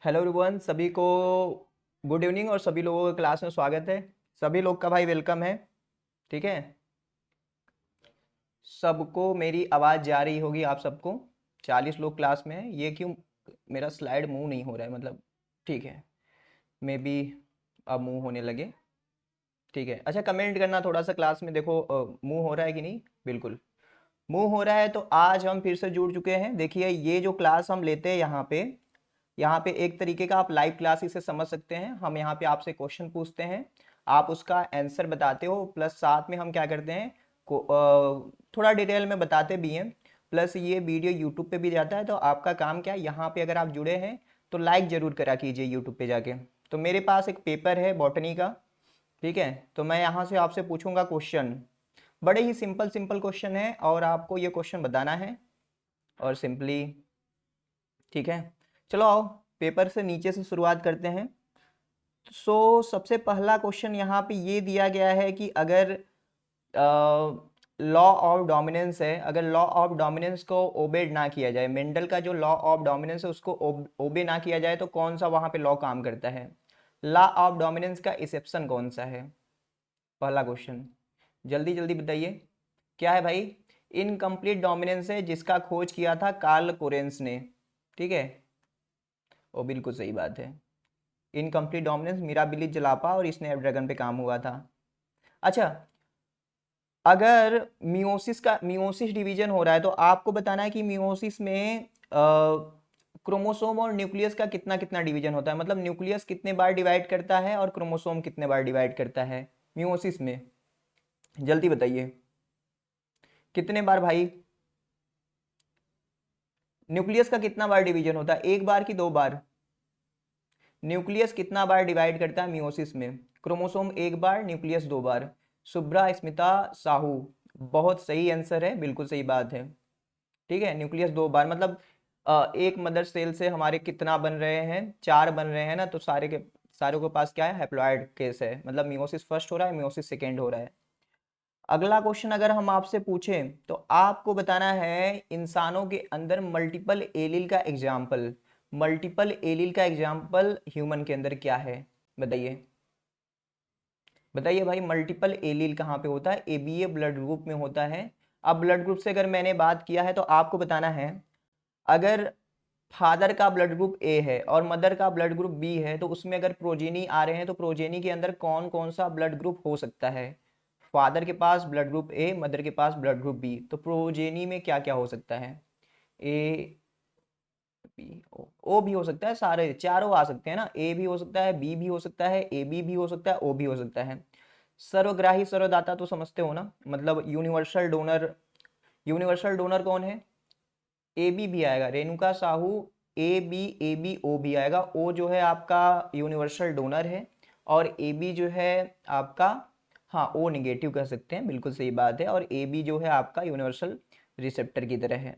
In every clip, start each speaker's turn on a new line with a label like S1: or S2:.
S1: Hello everyone, सभी को good evening और सभी लोगों का क्लास में स्वागत है। सभी लोग का भाई वेलकम है। ठीक है, सबको मेरी आवाज़ जा रही होगी आप सबको। 40 लोग क्लास में हैं, ये क्यों मेरा स्लाइड मूव नहीं हो रहा है मतलब। ठीक है, मे बी अब मूव होने लगे। ठीक है, अच्छा कमेंट करना थोड़ा सा क्लास में, देखो मूव हो रहा है कि नहीं। बिल्कुल मूव हो रहा है तो आज हम फिर से जुड़ चुके हैं। देखिए ये जो क्लास हम लेते हैं यहाँ पे एक तरीके का आप लाइव क्लास इसे समझ सकते हैं। हम यहाँ पे आपसे क्वेश्चन पूछते हैं, आप उसका आंसर बताते हो, प्लस साथ में हम क्या करते हैं थोड़ा डिटेल में बताते भी हैं। प्लस ये वीडियो यूट्यूब पे भी जाता है, तो आपका काम क्या है, यहाँ पे अगर आप जुड़े हैं तो लाइक ज़रूर करा कीजिए यूट्यूब पे जाके। तो मेरे पास एक पेपर है बॉटनी का। ठीक है, तो मैं यहाँ से आपसे पूछूंगा क्वेश्चन। बड़े ही सिंपल सिंपल क्वेश्चन है और आपको ये क्वेश्चन बताना है और सिंपली। ठीक है, चलो आओ पेपर से नीचे से शुरुआत करते हैं। सबसे पहला क्वेश्चन यहाँ पे ये दिया गया है कि अगर लॉ ऑफ डोमिनेंस है, अगर लॉ ऑफ डोमिनेंस को ओबेड ना किया जाए, मेंडल का जो लॉ ऑफ डोमिनेंस है उसको ओबे ना किया जाए तो कौन सा वहां पे लॉ काम करता है। लॉ ऑफ डोमिनेंस का एक्सेप्शन कौन सा है, पहला क्वेश्चन। जल्दी जल्दी बताइए क्या है भाई। इनकम्प्लीट डोमिनेंस है जिसका खोज किया था कार्ल कोरेंस ने। ठीक है, वो बिल्कुल सही बात है। इनकम्प्लीट डोमिनेंस मिराबिली जलापा और स्नैपड्रैगन पे काम हुआ था। अच्छा, अगर मियोसिस डिवीजन हो रहा है तो आपको बताना है कि मियोसिस में क्रोमोसोम और न्यूक्लियस का कितना कितना डिवीजन होता है, मतलब न्यूक्लियस कितने बार डिवाइड करता है और क्रोमोसोम कितने बार डिवाइड करता है मियोसिस में। जल्दी बताइए कितने बार भाई। न्यूक्लियस का कितना बार डिवीजन होता है, एक बार कि दो बार। न्यूक्लियस कितना बार डिवाइड करता है मियोसिस में। क्रोमोसोम एक बार, न्यूक्लियस दो बार। शुभ्रा स्मिता साहू, बहुत सही आंसर है, बिल्कुल सही बात है। ठीक है, न्यूक्लियस दो बार मतलब एक मदर सेल से हमारे कितना बन रहे हैं, चार बन रहे हैं ना, तो सारे के पास क्या है, हैप्लॉइड केस है, मतलब मियोसिस फर्स्ट हो रहा है, मियोसिस सेकेंड हो रहा है। अगला क्वेश्चन अगर हम आपसे पूछें तो आपको बताना है इंसानों के अंदर मल्टीपल एलील का एग्जाम्पल। मल्टीपल एलील का एग्जाम्पल ह्यूमन के अंदर क्या है, बताइए। बताइए भाई, मल्टीपल एलील कहाँ पे होता है, एबीए ब्लड ग्रुप में होता है। अब ब्लड ग्रुप से अगर मैंने बात किया है तो आपको बताना है, अगर फादर का ब्लड ग्रुप ए है और मदर का ब्लड ग्रुप बी है तो उसमें अगर प्रोजेनी आ रहे हैं तो प्रोजेनी के अंदर कौन कौन सा ब्लड ग्रुप हो सकता है। फादर के पास ब्लड ग्रुप ए, मदर के पास ब्लड ग्रुप बी, तो प्रोजेनी में क्या क्या हो सकता है। ए बी ओ भी हो सकता है, सारे चारों आ सकते हैं ना, ए भी हो सकता है, बी भी हो सकता है, ए बी भी हो सकता है, ओ भी हो सकता है। सर्वग्राही सर्वदाता तो समझते हो ना, मतलब यूनिवर्सल डोनर। यूनिवर्सल डोनर कौन है, ए बी भी आएगा, Renuka Sahu. A B O भी आएगा। ओ जो है आपका यूनिवर्सल डोनर है और ए बी जो है आपका, हाँ ओ निगेटिव कह सकते हैं, बिल्कुल सही बात है। और ए बी जो है आपका यूनिवर्सल रिसेप्टर की तरह है।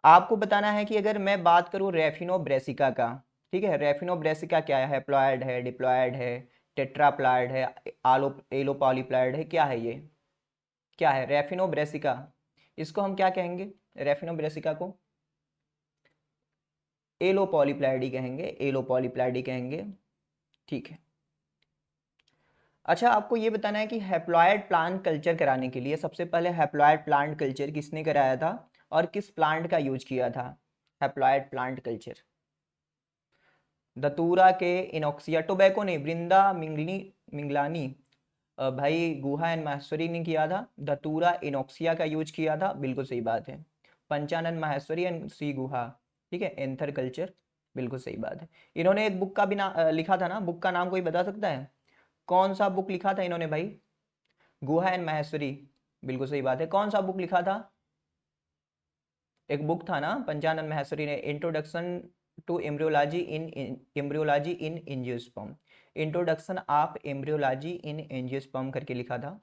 S1: आपको बताना है कि अगर मैं बात करूं रेफिनो ब्रेसिका का। ठीक है, रेफिनो ब्रेसिका क्या है, हैप्लॉयड है, डिप्लॉयड है, टेट्राप्लॉयड है, आलो एलोपॉलीप्लॉयड है, क्या है ये, क्या है रेफिनो ब्रेसिका। इसको हम क्या कहेंगे, रेफिनो ब्रेसिका को एलो पॉलीप्लाइडी कहेंगे, एलो पॉलीप्लाइडी कहेंगे। ठीक है, अच्छा आपको ये बताना है कि हैप्लॉयड प्लांट कल्चर कराने के लिए सबसे पहले हैप्लॉयड प्लांट कल्चर किसने कराया था और किस प्लांट का यूज किया था। हैप्लॉयड प्लांट कल्चर दतूरा के इनोक्सिया टोबैको ने, वृंदा मिंगलानी, भाई गुहा एंड माहेश्वरी ने किया था। धतूरा इनोक्सिया का यूज किया था, बिल्कुल सही बात है। पंचानन माहेश्वरी एंड सी गुहा। ठीक है, एंथर कल्चर, बिल्कुल सही बात है। इन्होंने एक बुक का भी लिखा था ना, बुक का नाम कोई बता सकता है, कौन सा बुक लिखा था इन्होंने भाई। गुहा एंड माहेश्वरी, बिल्कुल सही बात है। कौन सा बुक लिखा था, एक बुक था ना पंचानन माहेश्वरी ने, introduction to embryology in angiosperm. Introduction of embryology in angiosperm करके लिखा था।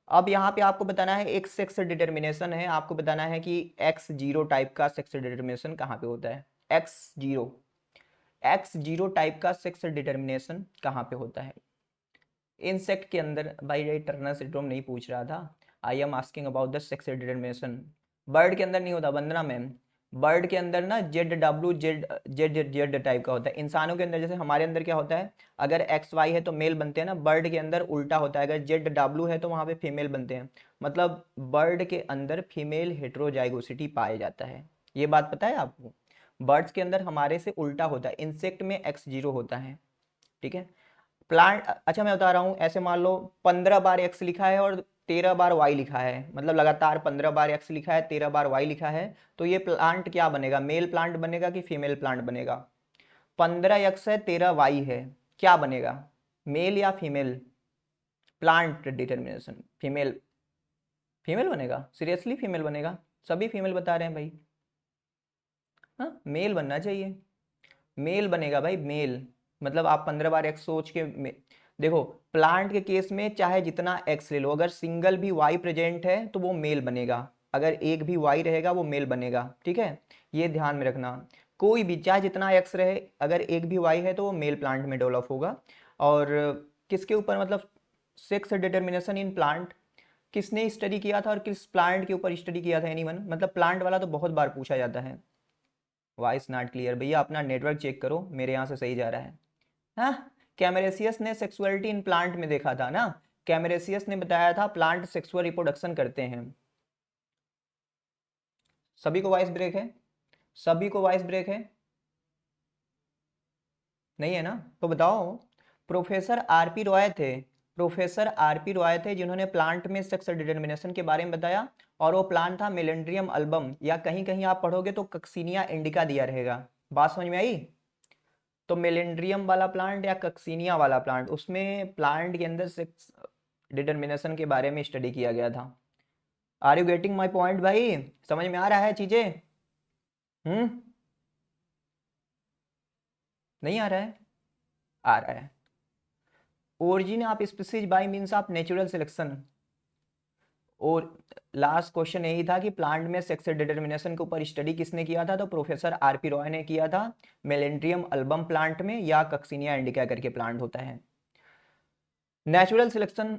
S1: अब यहाँ पे आपको बताना है एक सेक्स डिटर्मिनेशन है, आपको बताना है कि एक्स जीरो टाइप का सेक्स डिटर्मिनेशन कहाँ पे होता है। एक्स जीरो टाइप का सेक्स डिटर्मिनेशन कहाँ पे होता है। इंसेक्ट के अंदर, भाई ये टर्नर सिंड्रोम नहीं पूछ रहा था, I am asking about the sex determination. Bird के अंदर नहीं होता वंदना मैम, बर्ड के अंदर ना जेड टाइप का होता है। इंसानों के अंदर जैसे हमारे अंदर क्या होता है, अगर एक्स वाई है तो मेल बनते हैं ना, बर्ड के अंदर उल्टा होता है, अगर जेड डब्ल्यू है तो वहाँ पे फीमेल बनते हैं। मतलब बर्ड के अंदर फीमेल हेट्रोजाइगोसिटी पाया जाता है। ये बात पता है आपको? बर्ड्स के अंदर हमारे से उल्टा होता है, इंसेक्ट में एक्स जीरो होता है। ठीक है। प्लांट, अच्छा मैं बता रहा हूँ, ऐसे मान लो 15 बार एक्स लिखा है और 13 बार वाई लिखा है, मतलब लगातार 15 बार एक्स लिखा है, 13 बार वाई लिखा है, तो ये प्लांट क्या बनेगा, मेल प्लांट बनेगा कि फीमेल प्लांट बनेगा? 15 एक्स है, 13 वाई है, क्या बनेगा, मेल या female? Plant determination female, female बनेगा, सीरियसली फीमेल बनेगा? सभी फीमेल बता रहे हैं भाई। हाँ, मेल बनना चाहिए, मेल बनेगा भाई, मेल। मतलब आप 15 बार एक्स सोच के देखो, प्लांट के केस में चाहे जितना एक्स ले लो, अगर सिंगल भी वाई प्रेजेंट है तो वो मेल बनेगा, अगर एक भी वाई रहेगा वो मेल बनेगा। ठीक है, ये ध्यान में रखना। कोई भी चाहे जितना एक्स रहे, अगर एक भी वाई है तो वो मेल प्लांट में डेवलप होगा। और किसके ऊपर, मतलब सेक्स डिटर्मिनेशन इन प्लांट किसने स्टडी किया था और किस प्लांट के ऊपर स्टडी किया था एनीवन? मतलब प्लांट वाला तो बहुत बार पूछा जाता है। वॉइस नॉट क्लियर भैया, अपना नेटवर्क चेक करो, मेरे यहाँ से सही जा रहा है। हाँ, कैमरेसियस ने सेक्सुअलिटी इन प्लांट में देखा था ना, कैमरेसियस ने बताया था प्लांट सेक्सुअल रिप्रोडक्शन करते हैं। सभी को वॉइस ब्रेक है? सभी को वॉइस ब्रेक है? नहीं है ना? तो बताओ। प्रोफेसर आरपी रॉय थे, प्रोफेसर आरपी रॉय थे जिन्होंने प्लांट में सेक्स डिटर्मिनेशन के बारे में बताया, और वो प्लांट था मेलेंड्रियम अल्बम, या कहीं कहीं आप पढ़ोगे तो कक्सिनिया इंडिका दिया रहेगा। बात समझ में आई? तो मेलेंड्रियम वाला प्लांट या कक्सिनिया वाला प्लांट, उसमें प्लांट के अंदर सेक्स डिटर्मिनेशन के बारे में स्टडी किया गया था। Are you getting my point भाई? समझ में आ रहा है चीजें? हम्म। नहीं आ रहा है? आ रहा है। Origin of species by means of natural selection. और लास्ट क्वेश्चन यही था कि प्लांट में सेक्स डिटर्मिनेशन के ऊपर स्टडी किसने किया था, तो प्रोफेसर आरपी रॉय ने किया था, मेलेंड्रियम अल्बम प्लांट में, या कक्सिनिया इंडिका करके प्लांट होता है। Natural selection,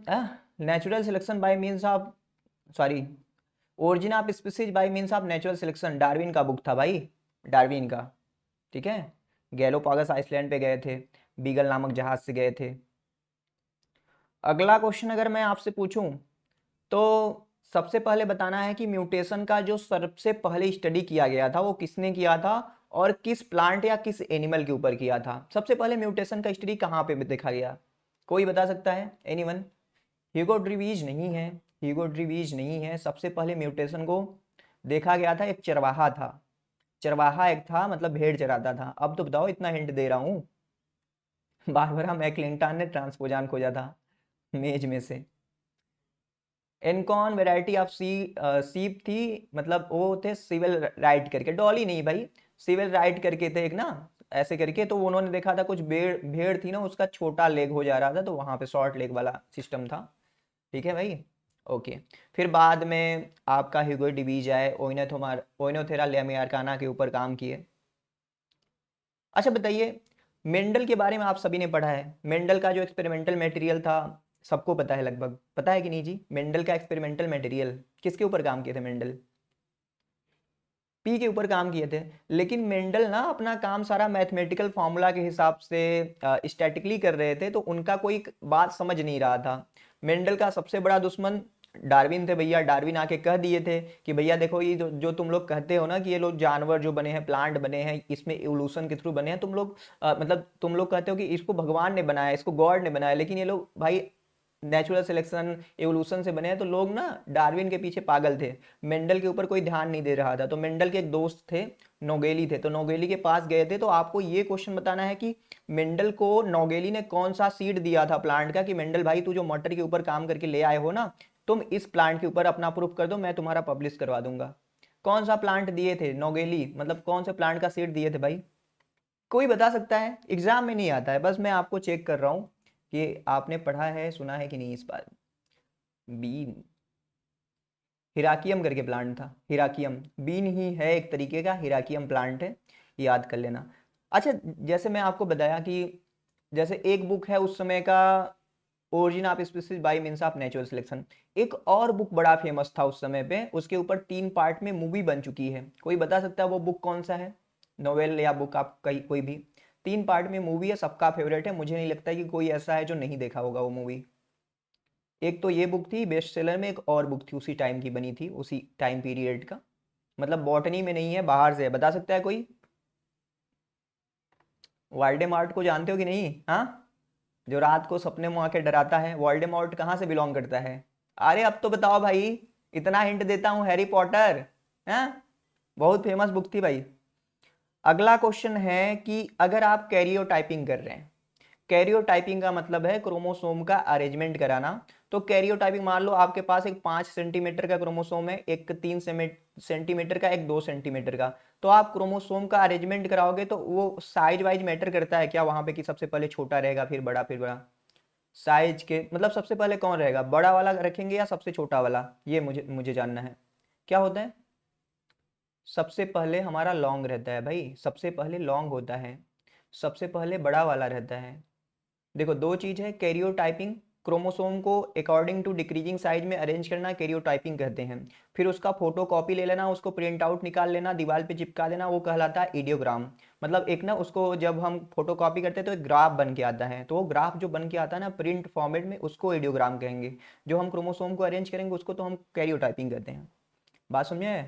S1: natural selection by means of, sorry, origin of species by means of natural selection Darwin का बुक था भाई, डार्विन का। ठीक है, गैलोपागस आइसलैंड पे गए थे, बीगल नामक जहाज से गए थे। अगला क्वेश्चन अगर मैं आपसे पूछूं, तो सबसे पहले बताना है कि म्यूटेशन का जो सबसे पहले स्टडी किया गया था वो किसने किया था, और किस प्लांट या किस एनिमल के ऊपर किया था? सबसे पहले म्यूटेशन का स्टडी कहाँ पे देखा गया? कोई बता सकता है एनीवन? ह्यूगो ड्रीवीज नहीं है, ह्यूगो ड्रीवीज नहीं है। सबसे पहले म्यूटेशन को देखा गया था, एक चरवाहा था, चरवाहा एक था, मतलब भेड़ चराता था। अब तो बताओ, इतना हिंट दे रहा हूँ। बारबरा मैकलिंटन ने ट्रांसपोजान खोजा था मेज में से। एनकॉन वैरायटी ऑफ सीप थी, मतलब वो थे सिविल राइट करके, डॉली नहीं भाई, सिविल राइट करके थे एक ना, ऐसे करके। तो उन्होंने देखा था कुछ भेड़ भेड़ थी ना, उसका छोटा लेग हो जा रहा था, तो वहां पे शॉर्ट लेग वाला सिस्टम था। ठीक है भाई, ओके। फिर बाद में आपका ह्यूगो डिवीज आए, ओइनोथेरा लेमियार्काना के ऊपर काम किए। अच्छा बताइए, मेंडल के बारे में आप सभी ने पढ़ा है, मेंडल का जो एक्सपेरिमेंटल मटेरियल था, सबको पता है लगभग, पता है कि नहीं जी? मेंडल का एक्सपेरिमेंटल मटेरियल किसके ऊपर काम किए थे मेंडल? पी के ऊपर काम किए थे। लेकिन मेंडल ना अपना काम सारा मैथमेटिकल फार्मूला के हिसाब से स्टैटिकली कर रहे थे, तो उनका कोई बात समझ नहीं रहा था। मेंडल का सबसे बड़ा दुश्मन डार्विन थे भैया। डार्विन आके कह दिए थे कि भैया देखो, ये जो तुम लोग कहते हो ना कि ये लोग जानवर जो बने हैं, प्लांट बने हैं, इसमें इवोल्यूशन के थ्रू बने हैं, तुम लोग मतलब तुम लोग कहते हो कि इसको भगवान ने बनाया, इसको गॉड ने बनाया, लेकिन ये लोग भाई नेचुरल सिलेक्शन एवोल्यूशन से बने हैं। तो लोग ना डार्विन के पीछे पागल थे, मेंडल के ऊपर कोई ध्यान नहीं दे रहा था। तो मेंडल के एक दोस्त थे, नोगेली थे, तो नोगेली के पास गए थे। तो आपको ये क्वेश्चन बताना है कि मेंडल को नोगेली ने कौन सा सीड दिया था प्लांट का, कि मेंडल भाई तू जो मटर के ऊपर काम करके ले आए हो ना, तुम इस प्लांट के ऊपर अपना प्रूफ कर दो, मैं तुम्हारा पब्लिश करवा दूंगा। कौन सा प्लांट दिए थे नोगेली, मतलब कौन से प्लांट का सीड दिए थे भाई? कोई बता सकता है? एग्जाम में नहीं आता है, बस मैं आपको चेक कर रहा हूँ कि आपने पढ़ा है, सुना है कि नहीं इस बार। बीन, हिराकियम करके प्लांट था, हिराकियम। बीन ही है एक तरीके का, हिराकियम प्लांट है, याद कर लेना। अच्छा, जैसे मैं आपको बताया कि जैसे एक बुक है उस समय का, origin of species by means of natural selection. एक और बुक बड़ा फेमस था उस समय पे, उसके ऊपर 3 पार्ट में मूवी बन चुकी है। कोई बता सकता है वो बुक कौन सा है? नोवेल या बुक, आप कहीं कोई भी। 3 पार्ट में मूवी है, सबका फेवरेट है, मुझे नहीं लगता कि कोई ऐसा है जो नहीं देखा होगा वो मूवी। एक तो ये बुक थी बेस्ट सेलर में, एक और बुक थी उसी टाइम की बनी थी, उसी टाइम पीरियड का, मतलब बॉटनी में नहीं है, बाहर से है। बता सकता है कोई? वाल्डेमॉर्ट को जानते हो कि नहीं? हाँ, जो रात को सपने में आके डराता है, वोल्डेमॉर्ट कहाँ से बिलोंग करता है? अरे अब तो बताओ भाई, इतना हिंट देता हूँ, हैरी पॉटर। हाँ, बहुत फेमस बुक थी भाई। अगला क्वेश्चन है कि अगर आप कैरियोटाइपिंग कर रहे हैं, कैरियोटाइपिंग का मतलब है क्रोमोसोम का अरेंजमेंट कराना। तो कैरियोटाइपिंग, मान लो आपके पास एक 5 सेंटीमीटर का क्रोमोसोम है, एक 3 सेंटीमीटर का, एक 2 सेंटीमीटर का। तो आप क्रोमोसोम का अरेंजमेंट कराओगे तो वो साइज वाइज मैटर करता है क्या वहां पे, कि सबसे पहले छोटा रहेगा फिर बड़ा फिर बड़ा? साइज के मतलब सबसे पहले कौन रहेगा, बड़ा वाला रखेंगे या सबसे छोटा वाला, ये मुझे मुझे जानना है। क्या होता है? सबसे पहले हमारा लॉन्ग रहता है भाई, सबसे पहले लॉन्ग होता है, सबसे पहले बड़ा वाला रहता है। देखो दो चीज है, कैरियोटाइपिंग, क्रोमोसोम को अकॉर्डिंग टू डिक्रीजिंग साइज में अरेंज करना कैरियोटाइपिंग कहते हैं। फिर उसका फोटो कॉपी ले लेना, उसको प्रिंट आउट निकाल लेना, दीवार पे चिपका देना, वो कहलाता है इडियोग्राम। मतलब एक ना, उसको जब हम फोटो कॉपी करते हैं तो एक ग्राफ बन के आता है, तो वो ग्राफ जो बन के आता है ना प्रिंट फॉर्मेट में, उसको इडियोग्राम कहेंगे। जो हम क्रोमोसोम को अरेंज करेंगे उसको तो हम कैरियोटाइपिंग कहते हैं। बात समझे?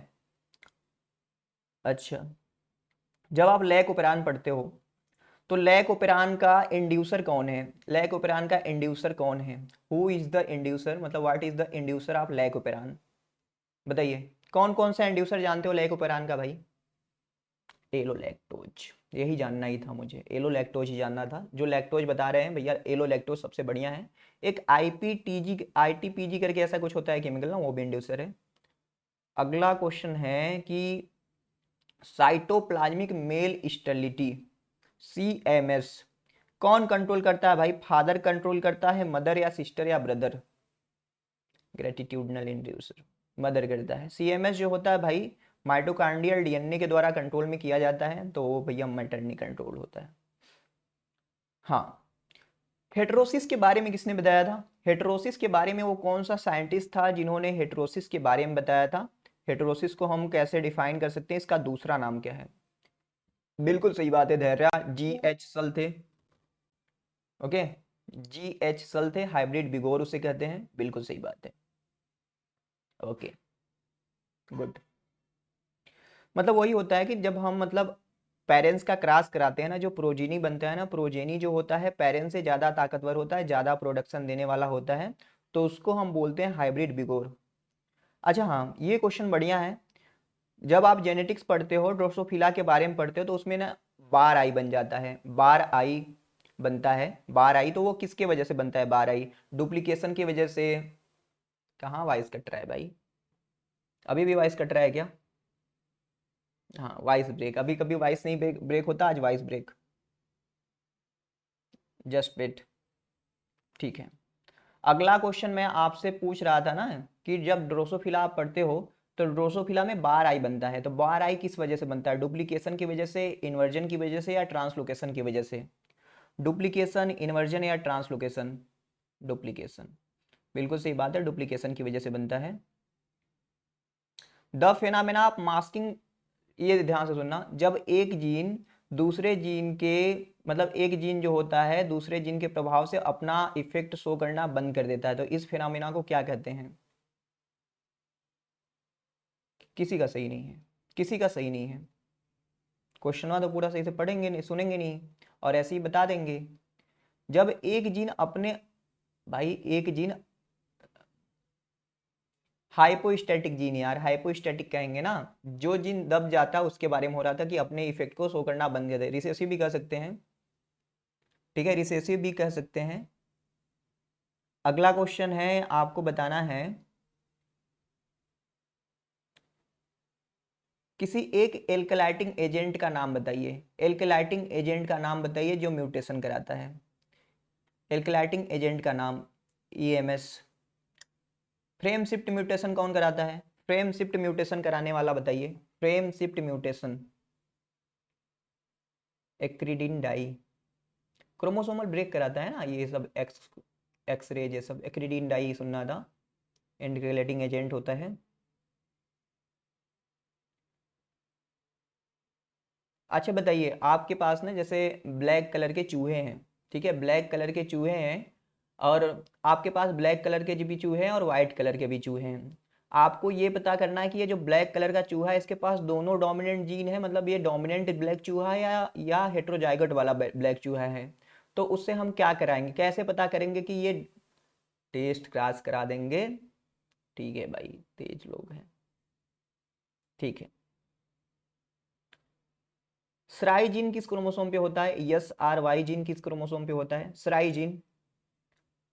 S1: अच्छा, जब आप लैक ओपेरान पढ़ते हो तो लैक ओपेरान का इंड्यूसर कौन है? लैक ओपेरान का इंड्यूसर कौन है? हु इज द इंड्यूसर, मतलब what is the inducer of lac operon? बताइए, कौन कौन सा इंड्यूसर जानते हो लैक ओपेरान का भाई? एलोलैक्टोज, यही जानना ही था मुझे, एलोलैक्टोज ही जानना था। जो लैक्टोज बता रहे हैं भैया, एलोलैक्टोज सबसे बढ़िया है। एक आईपीटीजी, आईटीपीजी करके ऐसा कुछ होता है केमिकल ना, वो भी इंड्यूसर है। अगला क्वेश्चन है कि साइटोप्लाज्मिक मेल स्टेरिलिटी, सीएमएस, कौन कंट्रोल करता है भाई? फादर कंट्रोल करता है, मदर या सिस्टर या ब्रदर? ग्रेटिट्यूडनल इंड्यूसर, मदर करता है। सीएमएस जो होता है भाई, माइटोकांड्रियल डीएनए के द्वारा कंट्रोल में किया जाता है, तो वो भैया मैटरनी कंट्रोल होता है। हाँ, हेटेरोसिस के बारे में किसने बताया था? हेटेरोसिस के बारे में वो कौन सा साइंटिस्ट था जिन्होंने हेटेरोसिस के बारे में बताया था? हेटेरोसिस को हम कैसे डिफाइन कर सकते हैं, इसका दूसरा नाम क्या है? बिल्कुल सही बात है धैर्य, GH सल थे। ओके, GH सल थे, हाइब्रिड बिगोर उसे कहते हैं, बिल्कुल सही बात है। Okay, good. मतलब वही होता है कि जब हम मतलब पेरेंट्स का क्रॉस कराते हैं ना, जो प्रोजेनी बनता है ना, प्रोजेनी जो होता है पेरेंट्स से ज़्यादा ताकतवर होता है, ज़्यादा प्रोडक्शन देने वाला होता है, तो उसको हम बोलते हैं हाइब्रिड बिगोर। अच्छा हाँ, ये क्वेश्चन बढ़िया है। जब आप जेनेटिक्स पढ़ते हो, ड्रोसोफिला के बारे में पढ़ते हो, तो उसमें ना बार आई बन जाता है, बार आई बनता है। बार आई तो वो किसके वजह से बनता है बार आई? डुप्लीकेशन की वजह से। कहाँ वॉइस कट रहा है भाई? अभी भी वॉइस कट रहा है क्या? हाँ, वॉइस ब्रेक, अभी कभी वॉइस नहीं ब्रेक ब्रेक होता, आज वॉइस ब्रेक। Just wait. ठीक है, अगला क्वेश्चन मैं आपसे पूछ रहा था ना, कि जब ड्रोसोफिला आप पढ़ते हो तो ड्रोसोफिला में बार आई बनता है, तो बार आई किस वजह से बनता है? डुप्लीकेशन की वजह से, इन्वर्जन की वजह से, या ट्रांसलोकेशन की वजह से? डुप्लीकेशन, इन्वर्जन या ट्रांसलोकेशन? डुप्लीकेशन, बिल्कुल सही बात है, डुप्लीकेशन की वजह से बनता है। द फेनामेना ऑफ मास्किंग, ये ध्यान से सुनना, जब एक जीन दूसरे जीन के, मतलब एक जीन जो होता है दूसरे जीन के प्रभाव से अपना इफेक्ट शो करना बंद कर देता है, तो इस फेनामेना को क्या कहते हैं? किसी का सही नहीं है, किसी का सही नहीं है। क्वेश्चन तो पूरा सही से पढ़ेंगे नहीं, सुनेंगे नहीं, और ऐसे ही बता देंगे। जब एक जीन अपने, भाई एक जीन, हाइपोस्टैटिक जीन यार, हाइपोस्टैटिक कहेंगे ना, जो जीन दब जाता है उसके बारे में हो रहा था, कि अपने इफेक्ट को शो करना बंद कर दे, रिसेसिव भी कह सकते हैं। ठीक है, रिसेसिव भी कह सकते हैं। अगला क्वेश्चन है, आपको बताना है, किसी एक एल्कलाइटिंग एजेंट का नाम बताइए। एल्कलाइटिंग एजेंट का नाम बताइए जो म्यूटेशन कराता है। एल्कलाइटिंग एजेंट का नाम, EMS। फ्रेम शिफ्ट म्यूटेशन कौन कराता है? फ्रेम शिफ्ट म्यूटेशन कराने वाला बताइए। Frame shift mutation, acridine dye, chromosomal break कराता है ना ये सब, एक्स एक्सरेज, ये सब एक्रिडीन डाई सुनना था, इंडिकेटिंग एजेंट होता है। अच्छा बताइए, आपके पास ना जैसे ब्लैक कलर के चूहे हैं, ठीक है, ब्लैक कलर के चूहे हैं, और आपके पास ब्लैक कलर के भी चूहे हैं और वाइट कलर के भी चूहे हैं। आपको ये पता करना है कि ये जो ब्लैक कलर का चूहा है इसके पास दोनों डोमिनेंट जीन है, मतलब ये डोमिनेंट ब्लैक चूहा है या हेट्रोजाइगोट वाला ब्लैक चूहा है। तो उससे हम क्या कराएंगे, कैसे पता करेंगे कि ये, टेस्ट क्रॉस करा देंगे। ठीक है भाई, तेज लोग हैं। ठीक है, स्राई जीन किस क्रोमोसोम पे होता है? यस, आर वाई जीन किस क्रोमोसोम पे होता है? स्राई जीन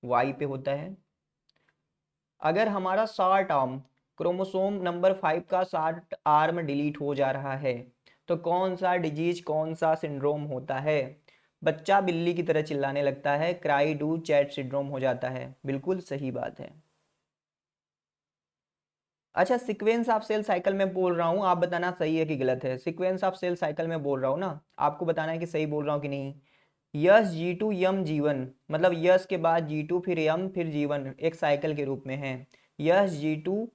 S1: वाई पे होता है। अगर हमारा शॉर्ट आर्म क्रोमोसोम नंबर 5 का शॉर्ट आर्म डिलीट हो जा रहा है तो कौन सा डिजीज, कौन सा सिंड्रोम होता है? बच्चा बिल्ली की तरह चिल्लाने लगता है, क्राई डू चैट सिंड्रोम हो जाता है। बिल्कुल सही बात है। अच्छा, सीक्वेंस ऑफ सेल साइकिल में बोल रहा हूँ, आप बताना सही है कि गलत है। सीक्वेंस ऑफ सेल साइकिल में बोल रहा हूँ ना, आपको बताना है कि सही बोल रहा हूँ कि नहीं। यस जी टू यम जीवन, मतलब यस के बाद जी टू फिर यम फिर जीवन, एक साइकिल के रूप में है। यस जी टू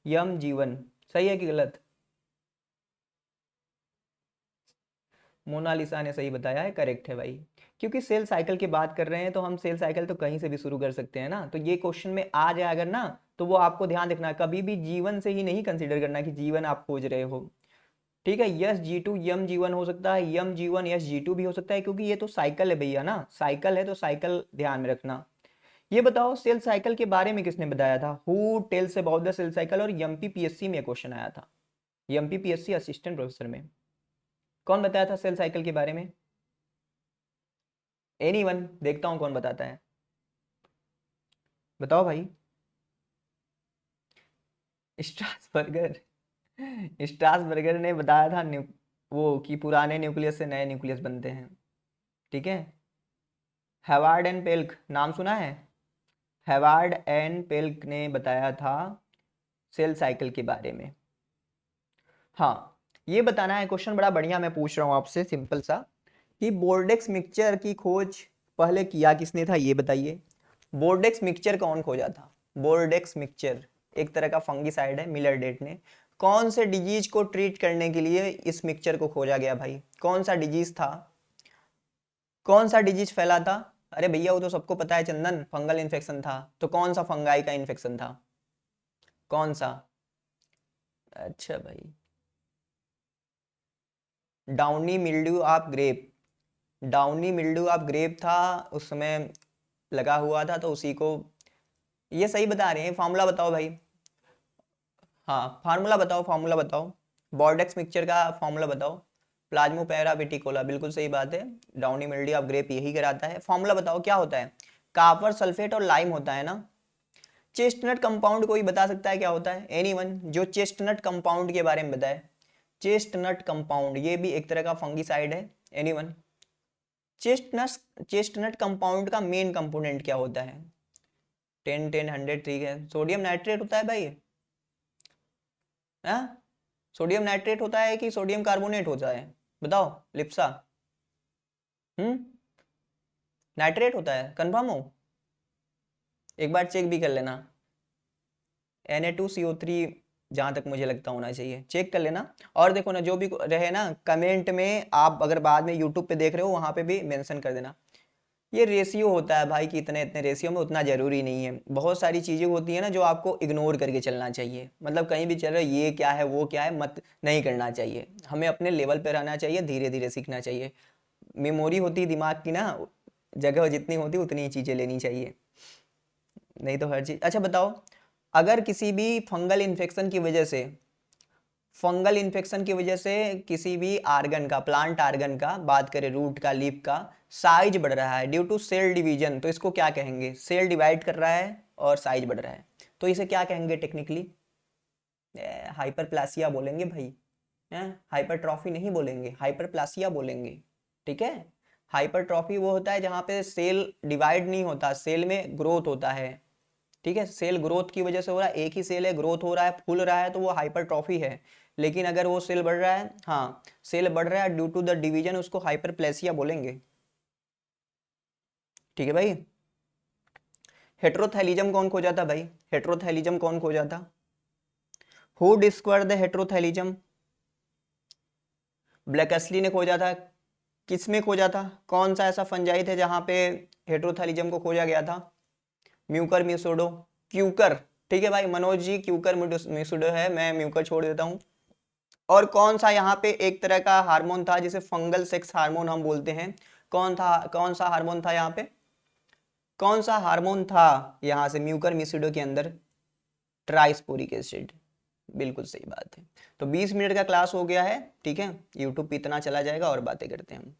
S1: यम जीवन, सही है कि गलत? मोनालिसा ने सही बताया है, करेक्ट है भाई। क्योंकि सेल साइकिल की बात कर रहे हैं तो हम सेल साइकिल तो कहीं से भी शुरू कर सकते हैं ना, तो ये क्वेश्चन में आ जाए अगर ना, तो वो आपको ध्यान रखना है, कभी भी जीवन से ही नहीं कंसीडर करना कि जीवन आप खोज रहे हो। ठीक है, यस जी टू यम जीवन हो सकता है, यम जीवन यस जी टू भी हो सकता है, क्योंकि ये तो साइकिल है भैया ना, साइकिल है तो साइकिल ध्यान में रखना। ये बताओ सेल साइकिल के बारे में किसने बताया था? Who tells about the cell cycle, और एमपीपीएससी में क्वेश्चन आया था, एमपीपीएससी असिस्टेंट प्रोफेसर में। कौन बताया था सेल साइकिल के बारे में? एनीवन? देखता हूँ कौन बताता है, बताओ भाई। स्ट्रासबर्गर, स्ट्रासबर्गर ने बताया था वो कि पुराने न्यूक्लियस से नए न्यूक्लियस बनते हैं। ठीक है, हेवार्ड एंड पेल्क नाम सुना है? हेवार्ड एंड पेल्क ने बताया था सेल साइकिल के बारे में। हाँ, ये बताना है, क्वेश्चन बड़ा बढ़िया मैं पूछ रहा हूँ आपसे, सिंपल सा, कि बोर्डेक्स मिक्सचर की खोज पहले किया किसने था, ये बताइए। बोर्डेक्स मिक्सचर कौन खोजा था? बोर्डेक्स मिक्सचर एक तरह का फंगिसाइड है, मिलर डेट ने। कौन से डिजीज को ट्रीट करने के लिए इस मिक्सचर को खोजा गया भाई? कौन सा डिजीज था? कौन सा डिजीज फैला था? अरे भैया वो तो सबको पता है चंदन, फंगल इन्फेक्शन था। तो कौन सा फंगाई का इन्फेक्शन था? कौन सा? अच्छा भाई, downy mildew of grape, downy mildew of grape था उस समय लगा हुआ था, तो उसी को, ये सही बता रहे हैं। फॉर्मूला बताओ भाई। हाँ, फार्मूला बताओ, फार्मूला बताओ, बॉर्डेक्स मिक्सचर का फार्मूला बताओ। प्लाज्मोपेरा विटिकोला, बिल्कुल सही बात है, डाउनी मिल्ड्यू ऑफ ग्रेप यही कराता है। फार्मूला बताओ क्या होता है? कॉपर सल्फेट और लाइम होता है ना। चेस्टनट कंपाउंड कोई बता सकता है क्या होता है? एनीवन जो चेस्टनट कंपाउंड के बारे में बताए? चेस्टनट कंपाउंड ये भी एक तरह का फंगिसाइड है। एनीवन? चेस्टनट, चेस्टनट कंपाउंड का मेन कंपोनेंट क्या होता है? 10 10 100, ठीक है, सोडियम नाइट्रेट होता है भाई। हाँ, सोडियम नाइट्रेट होता है कि सोडियम कार्बोनेट होता है? बताओ लिप्सा। हम्म, नाइट्रेट होता है, कंफर्म हो? एक बार चेक भी कर लेना। Na2CO3, जहाँ तक मुझे लगता होना चाहिए, चेक कर लेना। और देखो ना, जो भी रहे ना कमेंट में, आप अगर बाद में यूट्यूब पे देख रहे हो वहाँ पे भी मेंशन कर देना। ये रेशियो होता है भाई कि इतने इतने रेशियो में, उतना जरूरी नहीं है। बहुत सारी चीज़ें होती है ना जो आपको इग्नोर करके चलना चाहिए, मतलब कहीं भी चल रहे ये क्या है वो क्या है मत नहीं करना चाहिए, हमें अपने लेवल पे रहना चाहिए, धीरे धीरे सीखना चाहिए। मेमोरी होती है दिमाग की ना, जगह जितनी होती है उतनी ही चीज़ें लेनी चाहिए, नहीं तो हर चीज़। अच्छा बताओ, अगर किसी भी फंगल इन्फेक्शन की वजह से, फंगल इन्फेक्शन की वजह से किसी भी आर्गन का, प्लांट आर्गन का बात करें, रूट का, लीफ का साइज बढ़ रहा है ड्यू टू सेल डिवीजन, तो इसको क्या कहेंगे? सेल डिवाइड कर रहा है और साइज बढ़ रहा है, तो इसे क्या कहेंगे टेक्निकली? हाइपरप्लासिया बोलेंगे भाई। हैं, हाइपरट्रॉफी नहीं बोलेंगे, हाइपरप्लासिया बोलेंगे। ठीक है, हाइपरट्रॉफी वो होता है जहाँ पे सेल डिवाइड नहीं होता, सेल में ग्रोथ होता है। ठीक है, सेल ग्रोथ की वजह से हो रहा है, एक ही सेल है, ग्रोथ हो रहा है, फूल रहा है, तो वो हाइपरट्रॉफी है। लेकिन अगर वो सेल बढ़ रहा है, हाँ सेल बढ़ रहा है ड्यू टू द डिवीजन, उसको हाइपरप्लेसिया बोलेंगे। ठीक है भाई, हेट्रोथैलिज्म कौन खोजा था भाई? हेट्रोथैलिज्म कौन खोजा था? Who discovered the heterothallism? Blakeslee ने खोजा था। किसमें खोजा था? कौन सा ऐसा फंजाई थे जहां पे हेट्रोथैलिज्म को खोजा गया था? म्यूकर मिसोडो, क्यूकर। ठीक है भाई मनोज जी, क्यूकर मिसोडो है, मैं म्यूकर छोड़ देता हूँ। और कौन सा यहाँ पे एक तरह का हार्मोन था जिसे फंगल सेक्स हार्मोन हम बोलते हैं? कौन सा हार्मोन था यहाँ पे? कौन सा हार्मोन था यहाँ से म्यूकर मिसोडो के अंदर? ट्राइस्पोरिक एसिड। बिल्कुल सही बात है। तो 20 मिनट का क्लास हो गया है, ठीक है। यूट्यूब पे इतना चला जाएगा और बातें करते हैं हम।